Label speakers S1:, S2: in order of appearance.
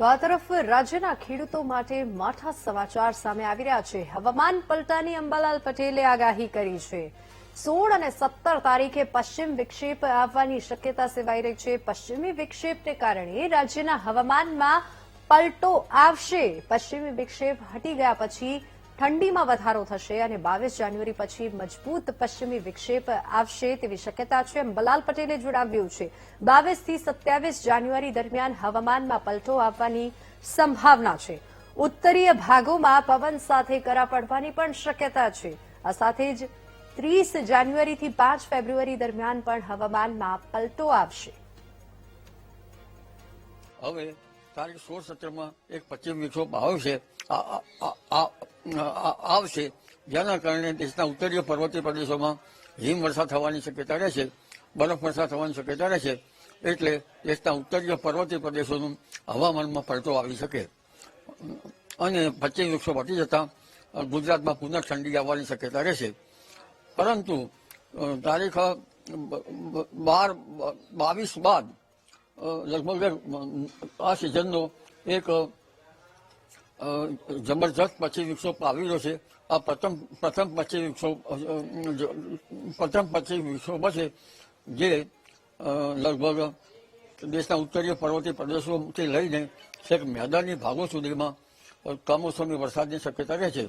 S1: તો આ તરફ રાજ્યના ખેડૂતો માટે માઠા સમાચાર સામે આવી રહ્યા છે। હવામાન પલટાની અંબાલાલ પટેલે આગાહી કરી છે। 16 અને 17 તારીખે પશ્ચિમ વિક્ષેપ આવવાની શક્યતા સેવાઈ રહી છે। પશ્ચિમી વિક્ષેપને કારણે રાજ્યના હવામાનમાં પલટો આવશે। પશ્ચિમી વિક્ષેપ હટી ગયા પછી ઠંડીમાં વધારો થશે અને 22 જાન્યુઆરી પછી મજબૂત પશ્ચિમી વિક્ષેપ આવશે તેવી શક્યતા છે। અંબાલાલ પટેલે જણાવ્યું છે 22 થી 27 જાન્યુઆરી દરમિયાન હવામાનમાં પલટો આવવાની સંભાવના છે। ઉત્તરીય ભાગોમાં પવન સાથે કરા પડવાની પણ શક્યતા છે। આ સાથે જ 30 જાન્યુઆરીથી 5 ફેબ્રુઆરી દરમિયાન પણ હવામાનમાં પલટો આવશે।
S2: હવે તારીખ 16-17માં એક પશ્ચિમ વિક્ષોભ આવશે જેના કારણે દેશના ઉત્તરીય પર્વતીય પ્રદેશોમાં હિમવર્ષા થવાની શક્યતા રહેશે, બરફવર્ષા થવાની શક્યતા રહેશે। એટલે દેશના ઉત્તરીય પર્વતીય પ્રદેશોનું હવામાનમાં પલટો આવી શકે અને પશ્ચિમ વિક્ષોભ હટી જતા ગુજરાતમાં પુનઃ ઠંડી આવવાની શક્યતા રહેશે। પરંતુ તારીખ 22 બાદ લગભગ આ સિઝનનો એક જબરજસ્ત પશ્ચિમ વિક્ષોભ આવી રહ્યો છે। આ પ્રથમ પશ્ચિમ વિક્ષોભ હશે જે લગભગ દેશના ઉત્તરીય પર્વતીય પ્રદેશોથી લઈને છેક મેદાની ભાગો સુધીમાં કમોસમી વરસાદની શક્યતા રહે છે।